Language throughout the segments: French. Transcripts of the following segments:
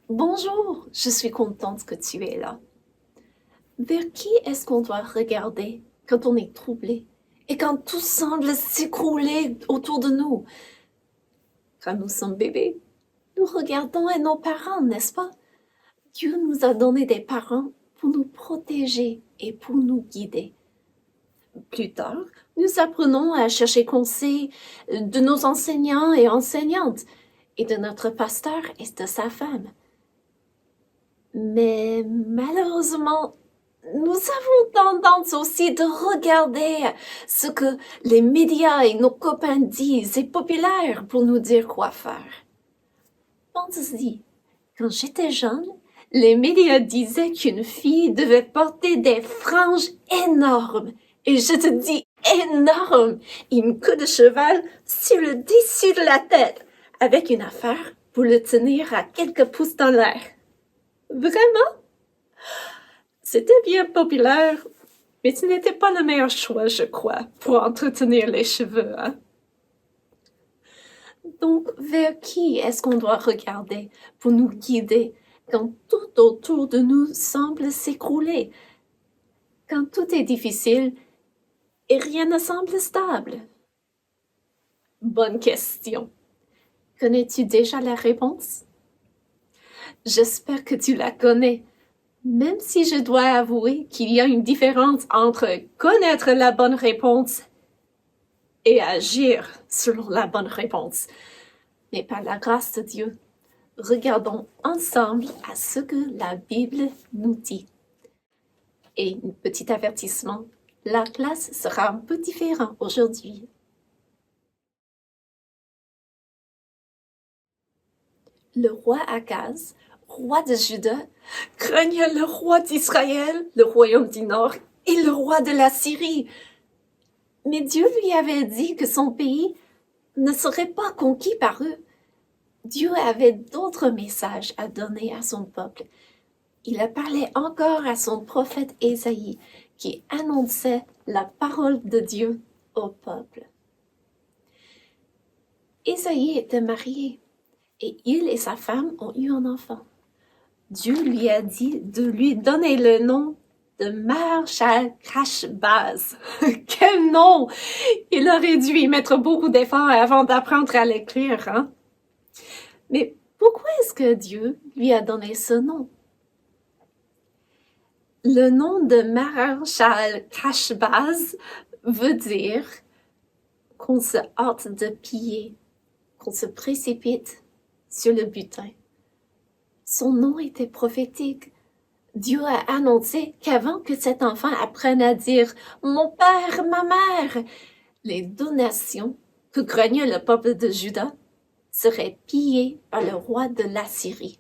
Bonjour, je suis contente que tu es là. Vers qui est-ce qu'on doit regarder quand on est troublé et quand tout semble s'écrouler autour de nous? Quand nous sommes bébés, nous regardons à nos parents, n'est-ce pas? Dieu nous a donné des parents pour nous protéger et pour nous guider. Plus tard, nous apprenons à chercher conseil de nos enseignants et enseignantes et de notre pasteur et de sa femme. Mais malheureusement, nous avons tendance aussi de regarder ce que les médias et nos copains disent est populaire pour nous dire quoi faire. Pense-y, quand j'étais jeune, les médias disaient qu'une fille devait porter des franges énormes. Et je te dis énormes, une queue de cheval sur le dessus de la tête, avec une affaire pour le tenir à quelques pouces dans l'air. Vraiment? C'était bien populaire, mais ce n'était pas le meilleur choix, je crois, pour entretenir les cheveux, hein? Donc, vers qui est-ce qu'on doit regarder pour nous guider quand tout autour de nous semble s'écrouler, quand tout est difficile et rien ne semble stable? Bonne question. Connais-tu déjà la réponse? J'espère que tu la connais. Même si je dois avouer qu'il y a une différence entre connaître la bonne réponse et agir selon la bonne réponse. Mais par la grâce de Dieu, regardons ensemble à ce que la Bible nous dit. Et un petit avertissement, la classe sera un peu différente aujourd'hui. Le roi Akaz, roi de Juda, craignait le roi d'Israël, le royaume du Nord, et le roi de la Syrie. Mais Dieu lui avait dit que son pays ne serait pas conquis par eux. Dieu avait d'autres messages à donner à son peuple. Il a parlé encore à son prophète Ésaïe, qui annonçait la parole de Dieu au peuple. Ésaïe était marié, et il et sa femme ont eu un enfant. Dieu lui a dit de lui donner le nom de Maher-Shalal-Hash-Baz. Quel nom! Il aurait dû y mettre beaucoup d'efforts avant d'apprendre à l'écrire, hein? Mais pourquoi est-ce que Dieu lui a donné ce nom? Le nom de Maher-Shalal-Hash-Baz veut dire qu'on se hâte de piller, qu'on se précipite sur le butin. Son nom était prophétique. Dieu a annoncé qu'avant que cet enfant apprenne à dire « Mon père, ma mère », les deux nations que craignait le peuple de Juda seraient pillées par le roi de l'Assyrie.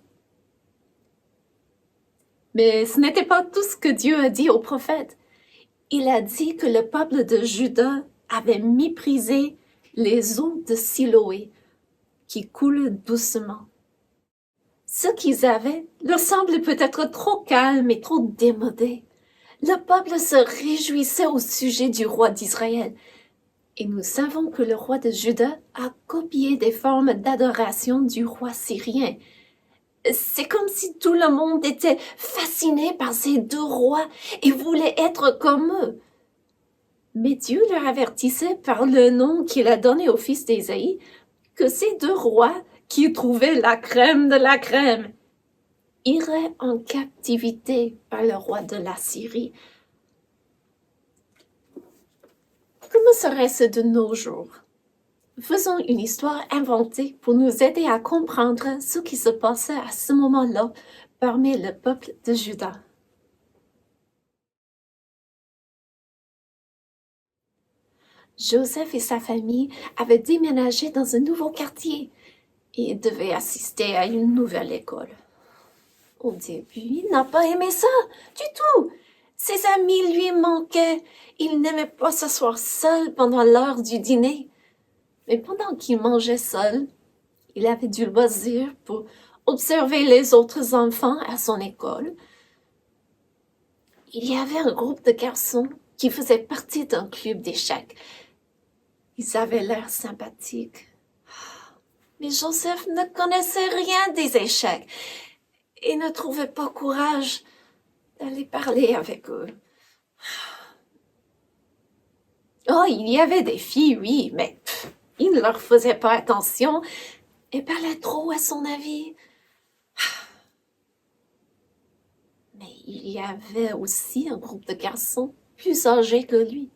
Mais ce n'était pas tout ce que Dieu a dit au prophète. Il a dit que le peuple de Juda avait méprisé les eaux de Siloé qui coulent doucement. Ce qu'ils avaient leur semblait peut-être trop calme et trop démodé. Le peuple se réjouissait au sujet du roi d'Israël. Et nous savons que le roi de Juda a copié des formes d'adoration du roi syrien. C'est comme si tout le monde était fasciné par ces deux rois et voulait être comme eux. Mais Dieu leur avertissait par le nom qu'il a donné au fils d'Ésaïe que ces deux rois, qui trouvaient la crème de la crème, iraient en captivité par le roi de la Syrie. Comment serait-ce de nos jours? Faisons une histoire inventée pour nous aider à comprendre ce qui se passait à ce moment-là parmi le peuple de Juda. Joseph et sa famille avaient déménagé dans un nouveau quartier et devaient assister à une nouvelle école. Au début, il n'a pas aimé ça du tout. Ses amis lui manquaient. Il n'aimait pas s'asseoir seul pendant l'heure du dîner. Mais pendant qu'il mangeait seul, il avait du loisir pour observer les autres enfants à son école. Il y avait un groupe de garçons qui faisaient partie d'un club d'échecs. Ils avaient l'air sympathiques. Mais Joseph ne connaissait rien des échecs. et ne trouvait pas courage d'aller parler avec eux. Oh, il y avait des filles, oui, mais il ne leur faisait pas attention et parlait trop à son avis. Mais il y avait aussi un groupe de garçons plus âgés que lui.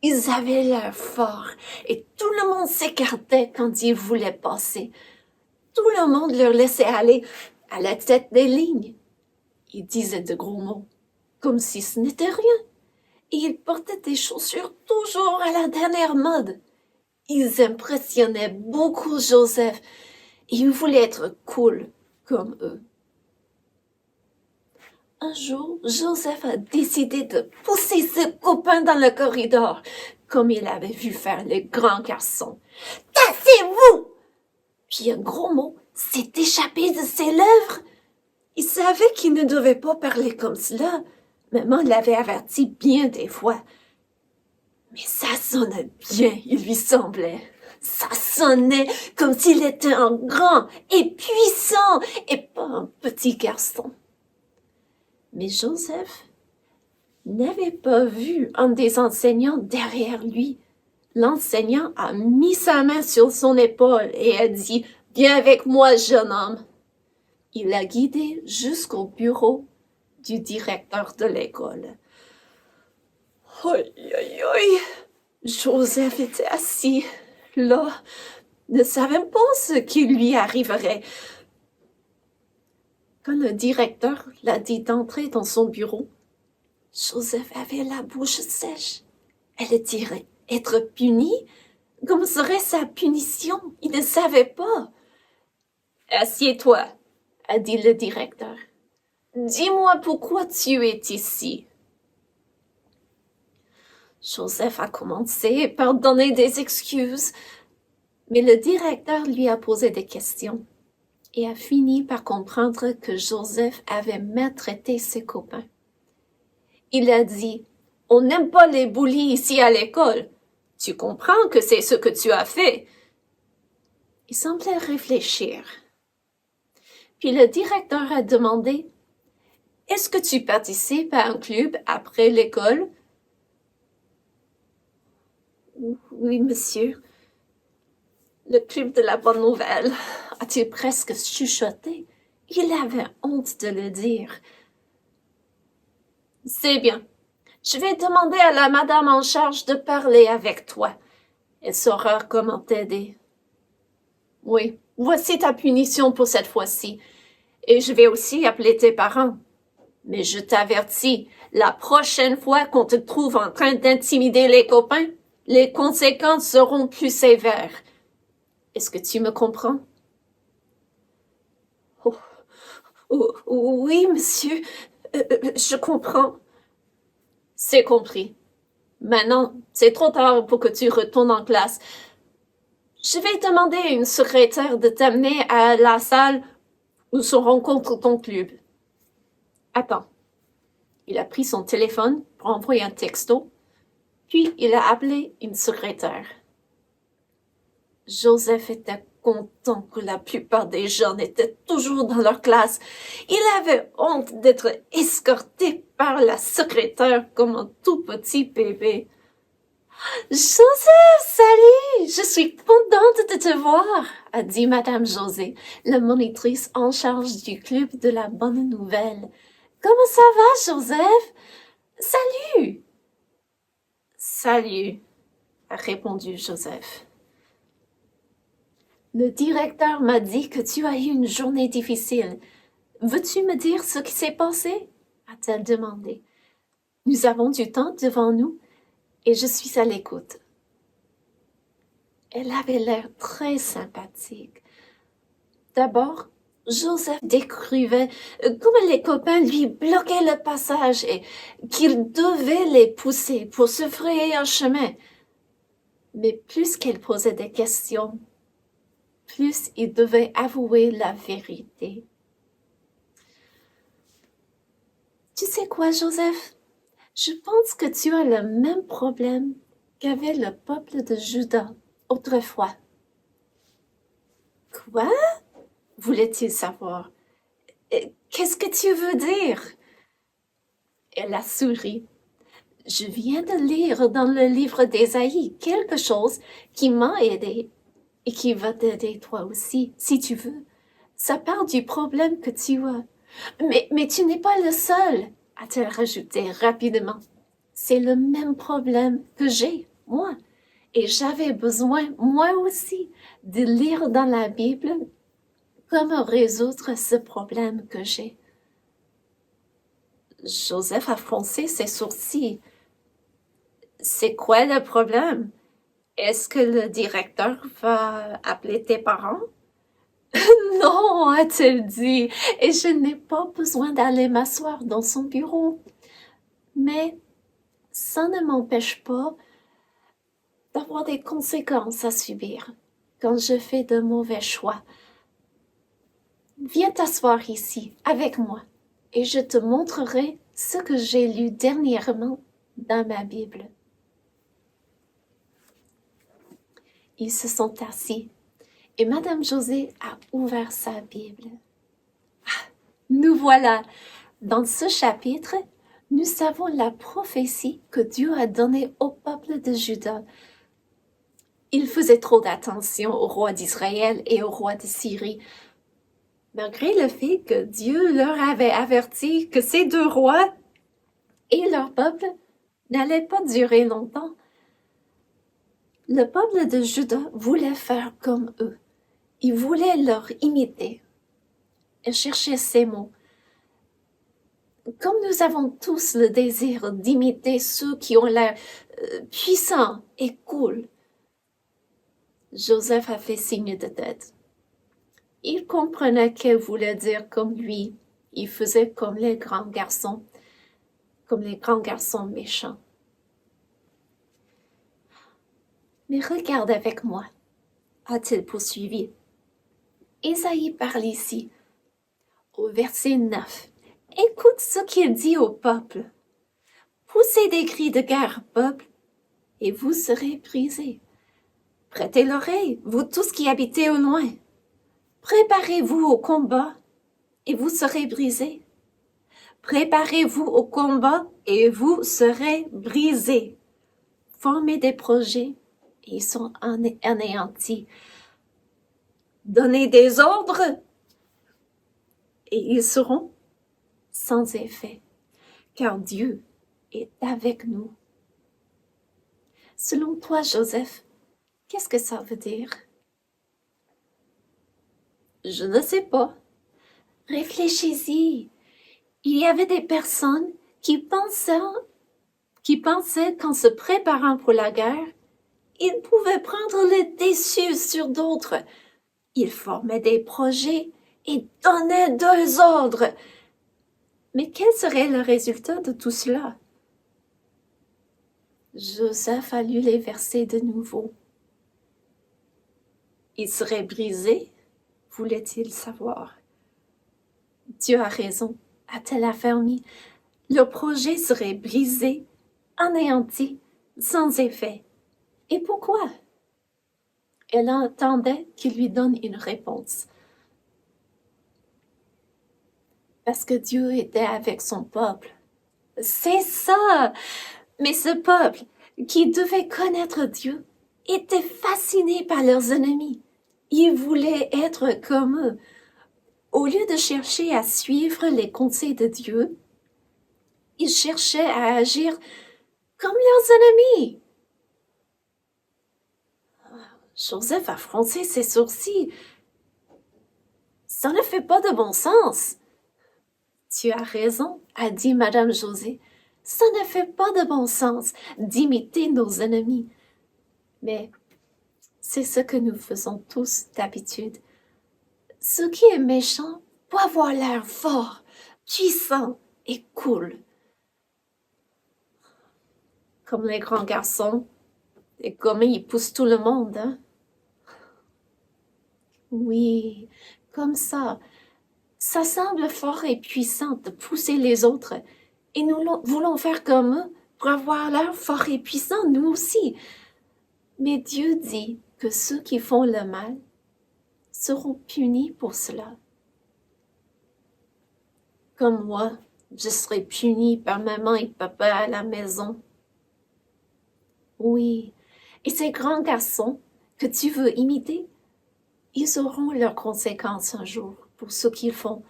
Ils avaient l'air forts et tout le monde s'écartait quand ils voulaient passer. Tout le monde leur laissait aller à la tête des lignes. Ils disaient de gros mots, comme si ce n'était rien. Et ils portaient des chaussures toujours à la dernière mode. Ils impressionnaient beaucoup Joseph et il voulait être cool comme eux. Un jour, Joseph a décidé de pousser ses copains dans le corridor, comme il avait vu faire les grands garçons. « Tassez-vous » Puis un gros mot s'est échappé de ses lèvres. Il savait qu'il ne devait pas parler comme cela. Maman l'avait averti bien des fois. Mais ça sonnait bien, il lui semblait. Ça sonnait comme s'il était un grand et puissant et pas un petit garçon. Mais Joseph n'avait pas vu un des enseignants derrière lui. L'enseignant a mis sa main sur son épaule et a dit « Viens avec moi, jeune homme ». Il l'a guidé jusqu'au bureau du directeur de l'école. Aïe, aïe, aïe. Joseph était assis là, ne savait pas ce qui lui arriverait. Quand le directeur l'a dit d'entrer dans son bureau, Joseph avait la bouche sèche. Elle dirait être puni? Comme serait sa punition? Il ne savait pas. « Assieds-toi », a dit le directeur. « Dis-moi pourquoi tu es ici. » Joseph a commencé par donner des excuses, mais le directeur lui a posé des questions et a fini par comprendre que Joseph avait maltraité ses copains. Il a dit « On n'aime pas les bullies ici à l'école. Tu comprends que c'est ce que tu as fait. » Il semblait réfléchir. Puis le directeur a demandé « Est-ce que tu participes à un club après l'école? » « Oui, monsieur. » Le club de la bonne nouvelle, a-t-il presque chuchoté. Il avait honte de le dire. « C'est bien. Je vais demander à la madame en charge de parler avec toi. Elle saura comment t'aider. » « Oui, voici ta punition pour cette fois-ci. Et je vais aussi appeler tes parents. Mais je t'avertis, la prochaine fois qu'on te trouve en train d'intimider les copains, les conséquences seront plus sévères. Est-ce que tu me comprends? » « Oh, oui, monsieur, je comprends. » « C'est compris. Maintenant, c'est trop tard pour que tu retournes en classe. Je vais demander à une secrétaire de t'amener à la salle où se rencontre ton club. Attends. » Il a pris son téléphone pour envoyer un texto, puis il a appelé une secrétaire. Joseph était content que la plupart des jeunes étaient toujours dans leur classe. Il avait honte d'être escorté par la secrétaire comme un tout petit bébé. « Joseph, salut! Je suis contente de te voir, » a dit Madame José, la monitrice en charge du club de la bonne nouvelle. « Comment ça va, Joseph? Salut! »« Salut, » a répondu Joseph. « Le directeur m'a dit que tu as eu une journée difficile. Veux-tu me dire ce qui s'est passé? » a-t-elle demandé. « Nous avons du temps devant nous et je suis à l'écoute. » Elle avait l'air très sympathique. D'abord, Joseph décrivait comment les copains lui bloquaient le passage et qu'il devait les pousser pour se frayer un chemin. Mais plus qu'elle posait des questions, plus il devait avouer la vérité. « Tu sais quoi, Joseph? Je pense que tu as le même problème qu'avait le peuple de Juda autrefois. » « Quoi? » voulait-il savoir. « Qu'est-ce que tu veux dire? Elle a souri. Je viens de lire dans le livre d'Ésaïe quelque chose qui m'a aidé et qui va t'aider toi aussi, si tu veux. Ça parle du problème que tu as. Mais tu n'es pas le seul, a-t-elle rajouté rapidement. C'est le même problème que j'ai, moi. Et j'avais besoin, moi aussi, de lire dans la Bible comment résoudre ce problème que j'ai. Joseph a froncé ses sourcils. C'est quoi le problème? Est-ce que le directeur va appeler tes parents? Non, a-t-elle dit, et je n'ai pas besoin d'aller m'asseoir dans son bureau. Mais ça ne m'empêche pas d'avoir des conséquences à subir quand je fais de mauvais choix. Viens t'asseoir ici avec moi et je te montrerai ce que j'ai lu dernièrement dans ma Bible. Ils se sont assis et Madame José a ouvert sa Bible. Ah, nous voilà. Dans ce chapitre, nous savons la prophétie que Dieu a donnée au peuple de Juda. Ils faisaient trop d'attention au roi d'Israël et au roi de Syrie, malgré le fait que Dieu leur avait averti que ces deux rois et leur peuple n'allaient pas durer longtemps. Le peuple de Juda voulait faire comme eux. Il voulait leur imiter. Il cherchait ces mots. Comme nous avons tous le désir d'imiter ceux qui ont l'air puissants et cool, Joseph a fait signe de tête. Il comprenait qu'elle voulait dire comme lui. Il faisait comme les grands garçons méchants. Mais regarde avec moi, a-t-il poursuivi. Ésaïe parle ici, au verset 9. Écoute ce qu'il dit au peuple. Poussez des cris de guerre, peuple, et vous serez brisés. Prêtez l'oreille, vous tous qui habitez au loin. Préparez-vous au combat, et vous serez brisés. Préparez-vous au combat, et vous serez brisés. Formez des projets, et ils sont anéantis. Donnez des ordres, et ils seront sans effet, car Dieu est avec nous. Selon toi, Joseph, qu'est-ce que ça veut dire? Je ne sais pas. Réfléchis-y. Il y avait des personnes qui pensaient qu'en se préparant pour la guerre, ils pouvaient prendre le dessus sur d'autres. Ils formaient des projets et donnaient deux ordres. Mais quel serait le résultat de tout cela? Joseph a lu les versets de nouveau. Ils seraient brisés, voulait-il savoir. Dieu a raison, a-t-elle affermi. Leur projet serait brisé, anéanti, sans effet. Et pourquoi? Elle attendait qu'il lui donne une réponse. Parce que Dieu était avec son peuple. C'est ça! Mais ce peuple, qui devait connaître Dieu, était fasciné par leurs ennemis. Ils voulaient être comme eux. Au lieu de chercher à suivre les conseils de Dieu, ils cherchaient à agir comme leurs ennemis. Joseph a froncé ses sourcils. Ça ne fait pas de bon sens. Tu as raison, a dit Madame José. Ça ne fait pas de bon sens d'imiter nos ennemis. Mais c'est ce que nous faisons tous d'habitude. Ce qui est méchant doit avoir l'air fort, puissant et cool. Comme les grands garçons, et comme ils poussent tout le monde, hein? Oui, comme ça. Ça semble fort et puissant de pousser les autres, et nous voulons faire comme eux pour avoir l'air fort et puissant, nous aussi. Mais Dieu dit que ceux qui font le mal seront punis pour cela. Comme moi, je serai punie par maman et papa à la maison. Oui, et ces grands garçons que tu veux imiter, ils auront leurs conséquences un jour pour ce qu'ils font.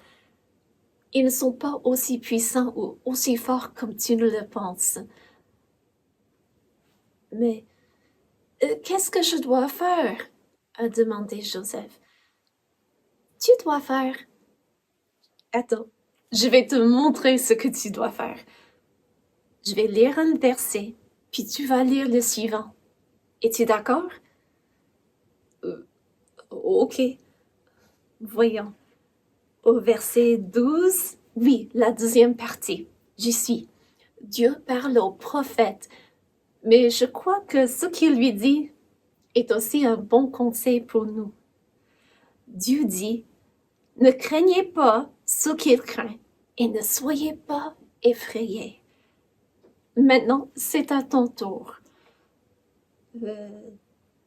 Ils ne sont pas aussi puissants ou aussi forts comme tu ne le penses. Mais qu'est-ce que je dois faire? A demandé Joseph. Tu dois faire. Attends, je vais te montrer ce que tu dois faire. Je vais lire un verset, puis tu vas lire le suivant. Es-tu d'accord? Ok. Voyons. Au verset 12, oui, la deuxième partie. J'y suis. Dieu parle au prophète, mais je crois que ce qu'il lui dit est aussi un bon conseil pour nous. Dieu dit, ne craignez pas ce qu'il craint et ne soyez pas effrayés. Maintenant, c'est à ton tour.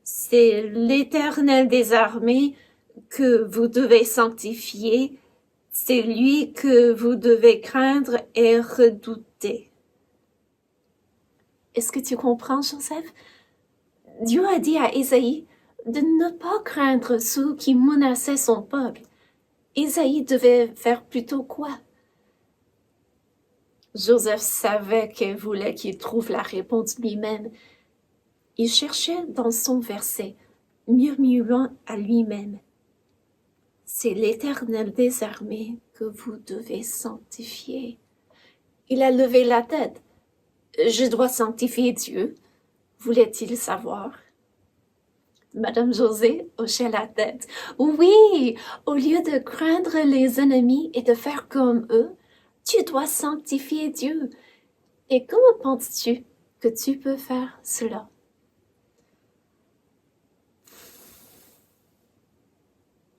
C'est l'Éternel des armées que vous devez sanctifier. C'est lui que vous devez craindre et redouter. Est-ce que tu comprends, Joseph? Dieu a dit à Ésaïe de ne pas craindre ceux qui menaçaient son peuple. Ésaïe devait faire plutôt quoi? Joseph savait qu'elle voulait qu'il trouve la réponse lui-même. Il cherchait dans son verset, murmurant à lui-même. C'est l'Éternel des armées que vous devez sanctifier. Il a levé la tête. Je dois sanctifier Dieu, voulait-il savoir. Madame José hochait la tête. Oui, au lieu de craindre les ennemis et de faire comme eux, tu dois sanctifier Dieu. Et comment penses-tu que tu peux faire cela?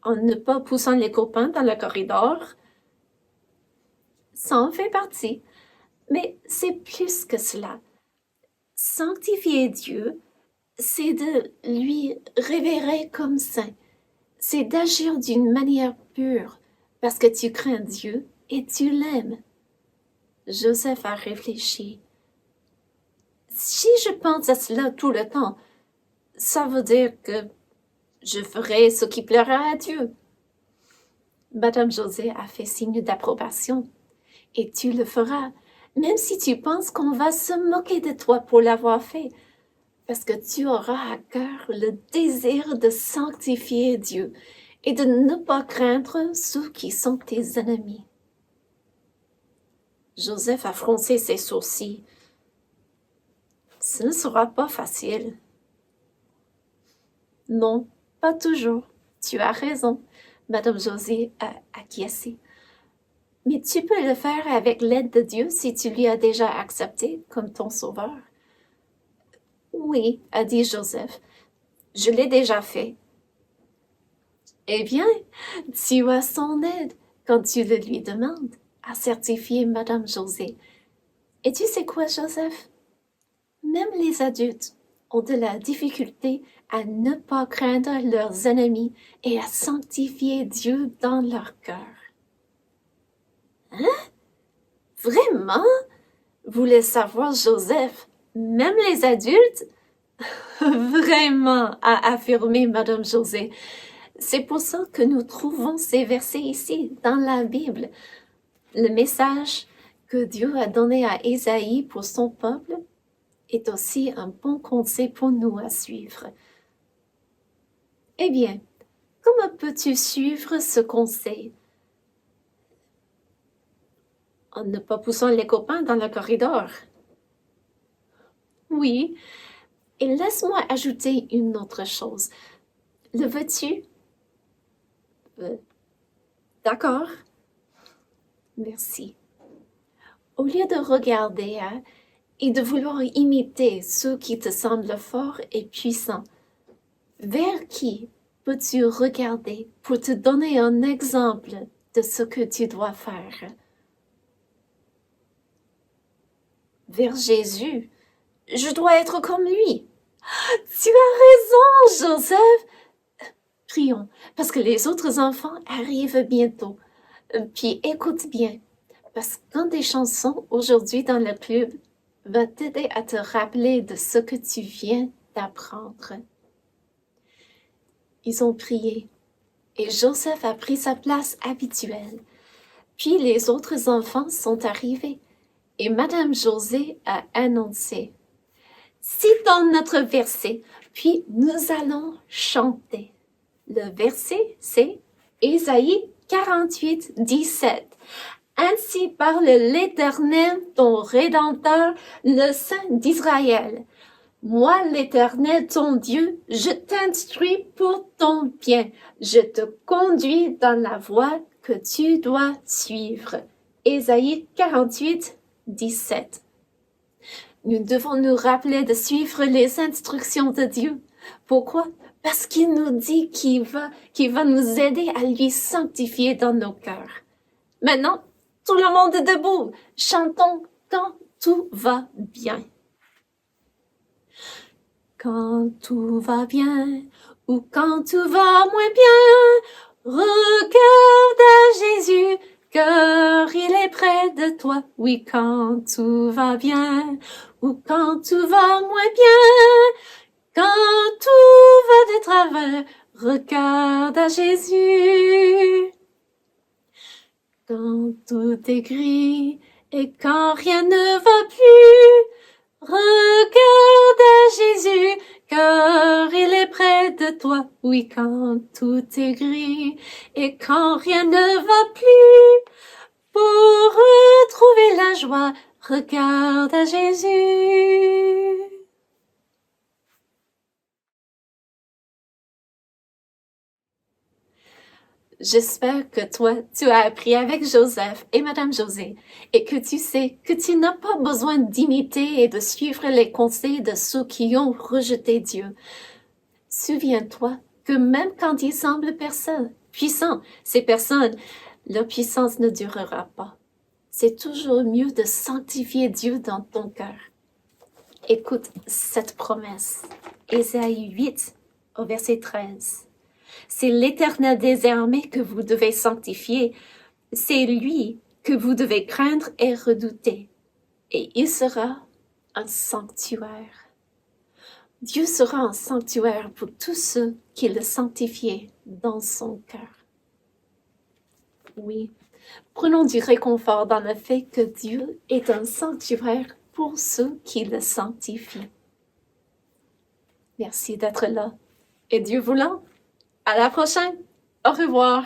En ne pas poussant les copains dans le corridor? Ça en fait partie. Mais c'est plus que cela. Sanctifier Dieu, c'est de lui révérer comme saint. C'est d'agir d'une manière pure parce que tu crains Dieu et tu l'aimes. Joseph a réfléchi. Si je pense à cela tout le temps, ça veut dire que je ferai ce qui plaira à Dieu. Madame José a fait signe d'approbation. Et tu le feras, même si tu penses qu'on va se moquer de toi pour l'avoir fait, parce que tu auras à cœur le désir de sanctifier Dieu et de ne pas craindre ceux qui sont tes ennemis. Joseph a froncé ses sourcils. Ce ne sera pas facile. Non, pas toujours. Tu as raison, Madame José a acquiescé. Mais tu peux le faire avec l'aide de Dieu si tu lui as déjà accepté comme ton sauveur. Oui, a dit Joseph, je l'ai déjà fait. Eh bien, tu as son aide quand tu le lui demandes, a certifié Madame José. Et tu sais quoi, Joseph? Même les adultes ont de la difficulté à ne pas craindre leurs ennemis et à sanctifier Dieu dans leur cœur. Hein? Vraiment? Voulait savoir Joseph. Même les adultes? Vraiment, a affirmé Madame José. C'est pour ça que nous trouvons ces versets ici, dans la Bible. Le message que Dieu a donné à Ésaïe pour son peuple est aussi un bon conseil pour nous à suivre. Eh bien, comment peux-tu suivre ce conseil? En ne pas poussant les copains dans le corridor. Oui, et laisse-moi ajouter une autre chose. Le veux-tu? D'accord. Merci. Au lieu de regarder et de vouloir imiter ceux qui te semblent forts et puissants, vers qui peux-tu regarder pour te donner un exemple de ce que tu dois faire? Vers Jésus. Je dois être comme lui. Tu as raison, Joseph. Prions, parce que les autres enfants arrivent bientôt. Puis écoute bien. Parce qu'un des chansons aujourd'hui dans le club va t'aider à te rappeler de ce que tu viens d'apprendre. Ils ont prié et Joseph a pris sa place habituelle. Puis les autres enfants sont arrivés et Madame José a annoncé: citons notre verset, puis nous allons chanter. Le verset, c'est Ésaïe 48, 17. Ainsi parle l'Éternel, ton Rédempteur, le Saint d'Israël. Moi, l'Éternel, ton Dieu, je t'instruis pour ton bien. Je te conduis dans la voie que tu dois suivre. Ésaïe 48, 17. Nous devons nous rappeler de suivre les instructions de Dieu. Pourquoi? Parce qu'il nous dit qu'il va nous aider à lui sanctifier dans nos cœurs. Maintenant, tout le monde est debout. Chantons quand tout va bien. Quand tout va bien ou quand tout va moins bien, regarde à Jésus, car il est près de toi. Oui, quand tout va bien ou quand tout va moins bien, quand tout va de travers, regarde à Jésus. Quand tout est gris et quand rien ne va plus, regarde à Jésus, car il est près de toi. Oui, quand tout est gris et quand rien ne va plus, pour retrouver la joie, regarde à Jésus. J'espère que toi, tu as appris avec Joseph et Madame José et que tu sais que tu n'as pas besoin d'imiter et de suivre les conseils de ceux qui ont rejeté Dieu. Souviens-toi que même quand ils semblent puissants, ces personnes, leur puissance ne durera pas. C'est toujours mieux de sanctifier Dieu dans ton cœur. Écoute cette promesse. Ésaïe 8, au verset 13. C'est l'Éternel des armées que vous devez sanctifier. C'est lui que vous devez craindre et redouter. Et il sera un sanctuaire. Dieu sera un sanctuaire pour tous ceux qui le sanctifient dans son cœur. Oui, prenons du réconfort dans le fait que Dieu est un sanctuaire pour ceux qui le sanctifient. Merci d'être là. Et Dieu voulant, à la prochaine. Au revoir.